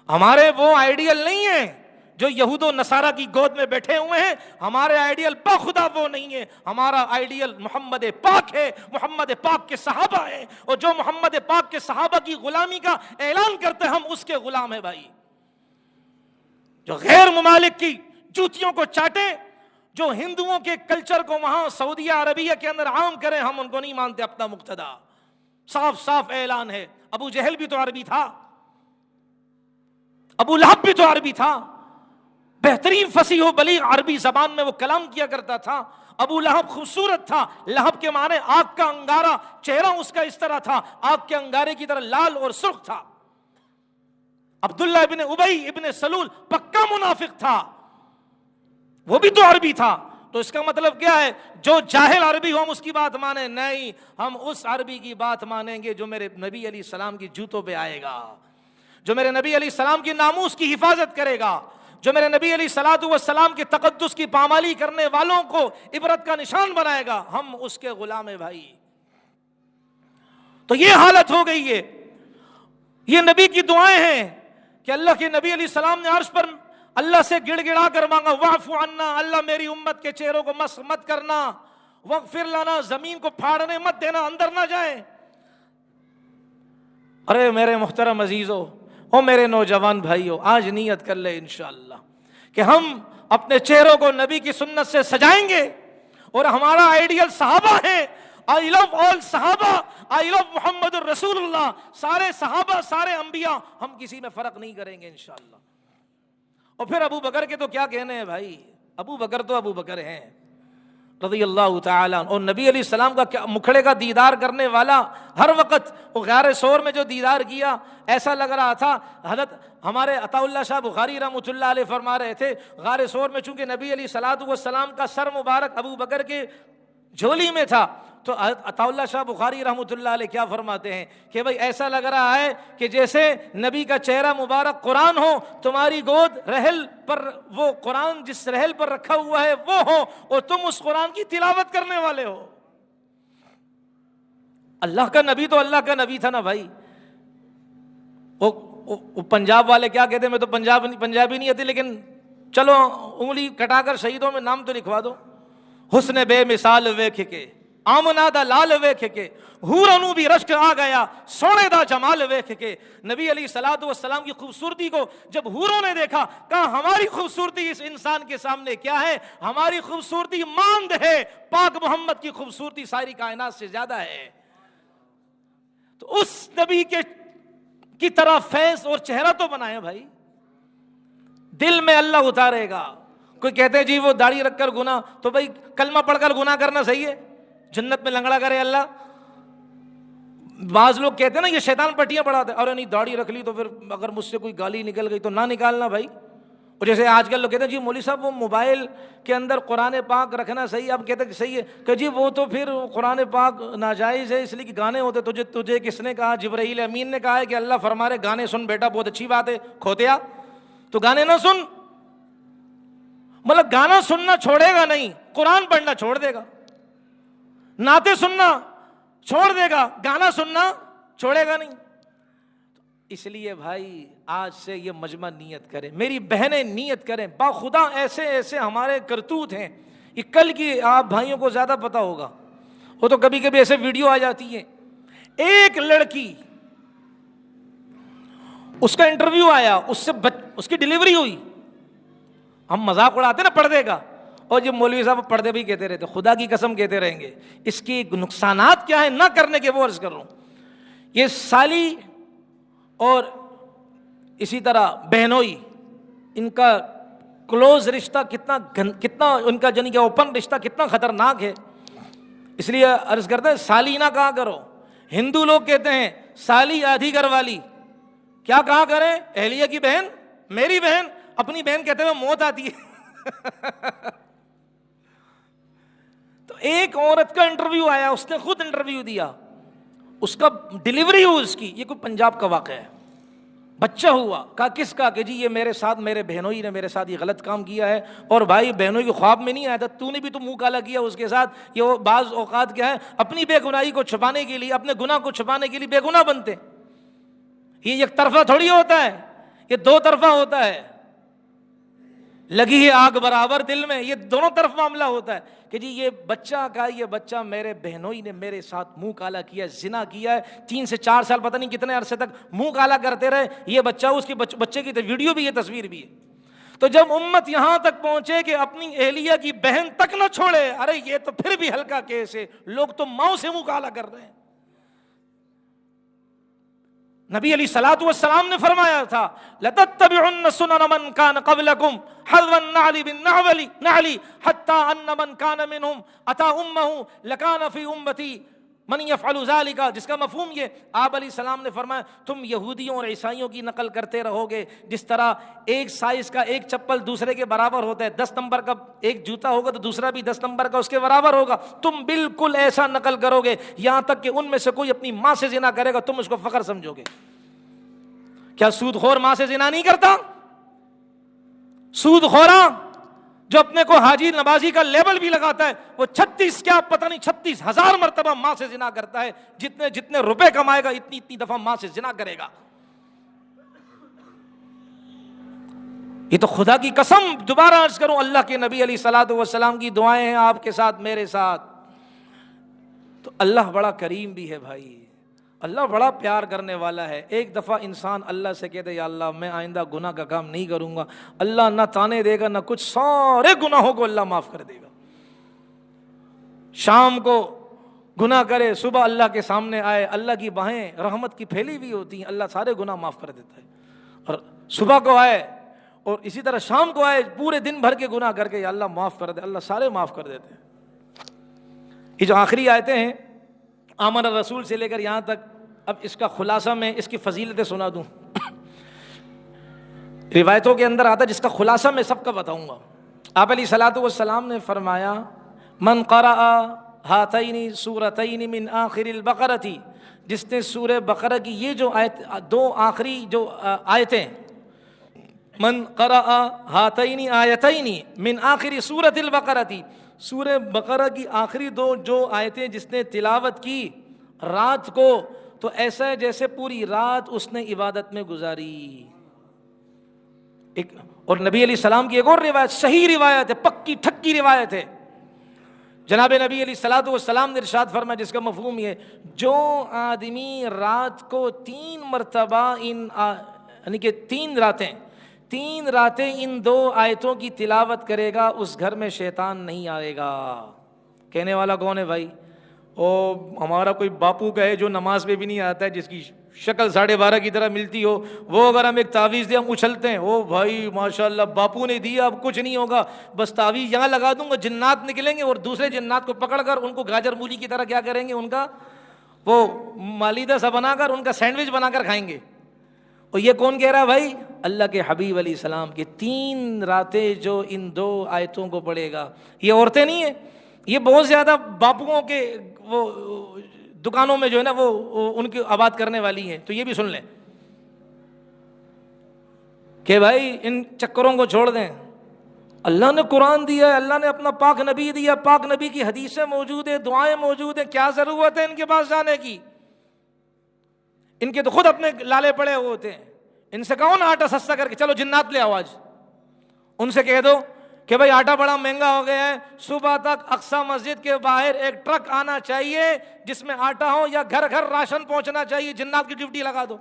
ہمارے وہ آئیڈیل نہیں ہیں جو یہود و نصارہ کی گود میں بیٹھے ہوئے ہیں. ہمارے آئیڈیل باخدا وہ نہیں ہے. ہمارا آئیڈیل محمد پاک ہے, محمد پاک کے صحابہ ہیں, اور جو محمد پاک کے صحابہ کی غلامی کا اعلان کرتے ہیں ہم اس کے غلام ہیں بھائی. جو غیر ممالک کی جوتیوں کو چاٹیں, جو ہندوؤں کے کلچر کو وہاں سعودیہ عربیہ کے اندر عام کریں, ہم ان کو نہیں مانتے اپنا مقتدا. صاف صاف اعلان ہے. ابو جہل بھی تو عربی تھا, ابو لہب بھی تو عربی تھا, بہترین فصیح و بلیغ عربی زبان میں وہ کلام کیا کرتا تھا. ابو لہب خوبصورت تھا, لہب کے معنی آگ کا انگارہ, چہرہ اس کا اس طرح تھا, آگ کے انگارے کی طرح لال اور سرخ تھا. عبداللہ ابن ابی ابن سلول پکا منافق تھا, وہ بھی تو عربی تھا. تو اس کا مطلب کیا ہے؟ جو جاہل عربی ہو ہم اس کی بات مانیں؟ نہیں, ہم اس عربی کی بات مانیں گے جو میرے نبی علیہ السلام کی جوتوں پہ آئے گا, جو میرے نبی علیہ السلام کی ناموس کی حفاظت کرے گا, جو میرے نبی علیہ السلام کے تقدس کی پامالی کرنے والوں کو عبرت کا نشان بنائے گا. ہم اس کے غلام ہیں بھائی. تو یہ حالت ہو گئی ہے. یہ نبی کی دعائیں ہیں کہ اللہ کے نبی علیہ السلام نے عرش پر اللہ سے گڑ گڑا کر مانگا, واعف عنا, اللہ میری امت کے چہروں کو مس مت کرنا, واغفر لنا, زمین کو پھاڑنے مت دینا, اندر نہ جائیں. ارے میرے محترم عزیزو, او میرے نوجوان بھائیو, آج نیت کر لے انشاءاللہ کہ ہم اپنے چہروں کو نبی کی سنت سے سجائیں گے, اور ہمارا آئیڈیل صحابہ ہے. I love all صحابہ, I love محمد الرسول اللہ. سارے صحابہ, سارے انبیاء, ہم کسی میں فرق نہیں کریں گے انشاءاللہ. اور پھر ابو بکر کے تو کیا کہنے ہیں بھائی, ابو بکر تو ابو بکر ہیں رضی اللہ تعالیٰ. اور نبی علیہ السلام کا مکھڑے کا دیدار کرنے والا, ہر وقت وہ غار ثور میں جو دیدار کیا, ایسا لگ رہا تھا. حضرت ہمارے عطا اللہ شاہ بخاری رحمۃ اللہ علیہ فرما رہے تھے, غار ثور میں چونکہ نبی علیہ السلام کا سر مبارک ابو بکر کے جھولی میں تھا, تو عطا اللہ شاہ بخاری رحمۃ اللہ علیہ کیا فرماتے ہیں کہ بھائی ایسا لگ رہا ہے کہ جیسے نبی کا چہرہ مبارک قرآن ہو, تمہاری گود رحل پر, وہ قرآن جس رحل پر رکھا ہوا ہے وہ ہو, اور تم اس قرآن کی تلاوت کرنے والے ہو. اللہ کا نبی تو اللہ کا نبی تھا نا بھائی. وہ پنجاب والے کیا کہتے ہیں, میں تو پنجابی نہیں آتی, لیکن چلو انگلی کٹا کر شہیدوں میں نام تو لکھوا دو. حسن بے مثال ویکھ کے, آمنا دا لال ویکھ کے, حورانو بھی رشک آ گیا, سونے دا جمال ویکھ کے. نبی علیہ السلام کی خوبصورتی کو جب حوروں نے دیکھا, کہا ہماری خوبصورتی اس انسان کے سامنے کیا ہے, ہماری خوبصورتی ماند ہے, پاک محمد کی خوبصورتی ساری کائنات سے زیادہ ہے. تو اس نبی کی طرح فیض اور چہرہ تو بنائے بھائی. دل میں اللہ اتارے گا. کوئی کہتے ہیں جی وہ داڑھی رکھ کر گناہ, تو بھائی کلمہ پڑھ کر گناہ کرنا صحیح ہے, جنت میں لنگڑا کرے اللہ. بعض لوگ کہتے ہیں نا یہ شیطان پٹیاں پڑھاتے ہیں, اور نہیں داڑھی رکھ لی تو پھر اگر مجھ سے کوئی گالی نکل گئی تو نہ نکالنا بھائی. اور جیسے آج کل لوگ کہتے ہیں جی مولوی صاحب وہ موبائل کے اندر قرآن پاک رکھنا صحیح, اب کہتے ہیں صحیح ہے کہ جی وہ تو پھر قرآن پاک ناجائز ہے اس لیے کہ گانے ہوتے. تجھے کس نے کہا؟ جبرائیل امین نے کہا ہے کہ اللہ فرما رہے گانے سن بیٹا, بہت اچھی بات ہے, کھوتیا تو گانے نہ سن. مطلب گانا سننا چھوڑے گا نہیں, قرآن پڑھنا چھوڑ دے گا, نعتیں سننا چھوڑ دے گا, گانا سننا چھوڑے گا نہیں. اس لیے بھائی آج سے یہ مجمع نیت کریں, میری بہنیں نیت کریں. باخدا ایسے ایسے ہمارے کرتوت ہیں, یہ کل کی آپ بھائیوں کو زیادہ پتا ہوگا. وہ تو کبھی کبھی ایسے ویڈیو آ جاتی ہیں, ایک لڑکی اس کا انٹرویو آیا, اس کی ڈیلیوری ہوئی. ہم مذاق اڑاتے نا پردے کا, اور یہ مولوی صاحب پردے بھی کہتے رہتے, خدا کی قسم کہتے رہیں گے. اس کی نقصانات کیا ہیں نہ کرنے کے, وہ عرض کر رہا ہوں. یہ سالی اور اسی طرح بہنوئی, ان کا کلوز رشتہ کتنا ان کا جنی کہ اوپن رشتہ کتنا خطرناک ہے. اس لیے عرض کرتے ہیں سالی نہ کہا کرو. ہندو لوگ کہتے ہیں سالی آدھی گھر والی, کیا کہا کریں؟ اہلیہ کی بہن, میری بہن. اپنی بہن کہتے ہیں موت آتی ہے. تو ایک عورت کا انٹرویو آیا, اس نے خود انٹرویو دیا, اس کا ڈیلیوری ہوئی اس کی. یہ کوئی پنجاب کا واقعہ ہے, بچہ ہوا. کہا کس کا؟ کہ جی یہ میرے ساتھ میرے بہنوئی نے میرے ساتھ یہ غلط کام کیا ہے. اور بھائی بہنوئی کے خواب میں نہیں آیا تھا, تو نے بھی تو منہ کالا کیا اس کے ساتھ. یہ بعض اوقات کیا ہے, اپنی بے گناہی کو چھپانے کے لیے, اپنے گناہ کو چھپانے کے لیے بے گناہ بنتے. یہ ایک طرفہ تھوڑی ہوتا ہے. یہ دو طرفہ ہوتا ہے، لگی ہے آگ برابر دل میں، یہ دونوں طرف معاملہ ہوتا ہے کہ جی یہ بچہ کا، یہ بچہ میرے بہنوئی نے میرے ساتھ منہ کالا کیا، زنا کیا ہے، 3 سے 4 سال پتہ نہیں کتنے عرصے تک منہ کالا کرتے رہے، یہ بچہ، اس کے بچے کی ویڈیو بھی ہے، تصویر بھی ہے۔ تو جب امت یہاں تک پہنچے کہ اپنی اہلیہ کی بہن تک نہ چھوڑے، ارے یہ تو پھر بھی ہلکا کیس ہے، لوگ تو ماؤں سے منہ کالا کر رہے ہیں۔ نبی علیہ الصلوۃ والسلام نے فرمایا تھا لَتَتَّبِعُنَّ سُنَنَ مَنْ كَانَ قَبْلَكُمْ حَذْوَ النَّعْلِ بِالنَّعْلِ حَتَّى أَنَّ مَنْ كَانَ مِنْهُمْ أَتَى أُمَّهُ لَكَانَ فِي أُمَّتِي من يفعل ذلك، جس کا مفہوم یہ، آپ علیہ السلام نے فرمایا تم یہودیوں اور عیسائیوں کی نقل کرتے رہو گے، جس طرح ایک سائز کا ایک چپل دوسرے کے برابر ہوتا ہے، 10 نمبر کا ایک جوتا ہوگا تو دوسرا بھی 10 نمبر کا اس کے برابر ہوگا، تم بالکل ایسا نقل کرو گے، یہاں تک کہ ان میں سے کوئی اپنی ماں سے زنا کرے گا تم اس کو فخر سمجھو گے۔ کیا سود خور ماں سے زنا نہیں کرتا؟ سود خورا جو اپنے کو حاجی نمازی کا لیبل بھی لگاتا ہے، وہ 36 کیا پتہ نہیں 36,000 مرتبہ ماں سے زنا کرتا ہے، جتنے روپے کمائے گا اتنی دفعہ ماں سے زنا کرے گا۔ یہ تو خدا کی قسم دوبارہ عرض کروں، اللہ کے نبی علیہ الصلوۃ والسلام کی دعائیں ہیں آپ کے ساتھ، میرے ساتھ۔ تو اللہ بڑا کریم بھی ہے بھائی، اللہ بڑا پیار کرنے والا ہے۔ ایک دفعہ انسان اللہ سے کہتے یا اللہ میں آئندہ گناہ کا کام نہیں کروں گا، اللہ نہ تانے دے گا نہ کچھ، سارے گناہوں کو اللہ معاف کر دے گا۔ شام کو گناہ کرے، صبح اللہ کے سامنے آئے، اللہ کی باہیں رحمت کی پھیلی ہوئی ہوتی ہیں، اللہ سارے گناہ معاف کر دیتا ہے۔ اور صبح کو آئے اور اسی طرح شام کو آئے، پورے دن بھر کے گناہ کر کے یا اللہ معاف کر دے، اللہ سارے معاف کر دیتے ہیں۔ یہ جو آخری آیتیں ہیں آمن الرسول سے لے کر یہاں تک، اب اس کا خلاصہ میں اس کی فضیلتیں سنا دوں۔ روایتوں کے اندر آتا ہے، جس کا خلاصہ میں سب کا بتاؤں گا۔ آپ علیہ الصلوۃ والسلام نے فرمایا من قرأ ہاتین سورتین من آخر البقرۃ، جس نے سورہ بقرہ کی یہ جو آیت، دو آخری جو آیتیں، من قرأ ہاتین آیتین من آخر سورۃ البقرۃ، سورہ بقرہ کی آخری دو جو آیتیں جس نے تلاوت کی رات کو، تو ایسا ہے جیسے پوری رات اس نے عبادت میں گزاری۔ اور نبی علیہ السلام کی ایک اور روایت، صحیح روایت ہے، پکی ٹھکی روایت ہے، جناب نبی علیہ الصلوۃ والسلام نے ارشاد فرمایا، جس کا مفہوم یہ، جو آدمی رات کو 3 مرتبہ یعنی کہ 3 راتیں ان 2 آیتوں کی تلاوت کرے گا، اس گھر میں شیطان نہیں آئے گا۔ کہنے والا کون ہے بھائی؟ ہمارا کوئی باپو کا ہے جو نماز پہ بھی نہیں آتا ہے، جس کی شکل 12:30 کی طرح ملتی ہو، وہ اگر ہم ایک تعویذ دیں ہم اچھلتے ہیں، او بھائی ماشاءاللہ باپو نے دیا، اب کچھ نہیں ہوگا، بس تعویذ یہاں لگا دوں گا، جنات نکلیں گے اور دوسرے جنات کو پکڑ کر ان کو گاجر مولی کی طرح کیا کریں گے، ان کا وہ مالیدہ سا بنا کر ان کا سینڈوچ بنا کر کھائیں گے۔ اور یہ کون کہہ رہا ہے بھائی؟ اللہ کے حبیب علیہ السلام کے 3 راتیں جو ان 2 آیتوں کو پڑھے گا، یہ عورتیں نہیں ہیں، یہ بہت زیادہ باپوؤں کے وہ دکانوں میں جو ہے نا وہ ان کی آباد کرنے والی ہیں، تو یہ بھی سن لیں کہ بھائی ان چکروں کو چھوڑ دیں۔ اللہ نے قرآن دیا ہے، اللہ نے اپنا پاک نبی دیا، پاک نبی کی حدیثیں موجود ہیں، دعائیں موجود ہیں، کیا ضرورت ہے ان کے پاس جانے کی؟ ان کے تو خود اپنے لالے پڑے ہوئے ہوتے ہیں، ان سے کہو نا آٹا سستا کر کے چلو جنات لے آؤ آج، ان سے کہہ دو کہ بھائی آٹا بڑا مہنگا ہو گیا ہے، صبح تک اقصی مسجد کے باہر ایک ٹرک آنا چاہیے جس میں آٹا ہو، یا گھر گھر راشن پہنچنا چاہیے، جنات کی ڈیوٹی لگا دو۔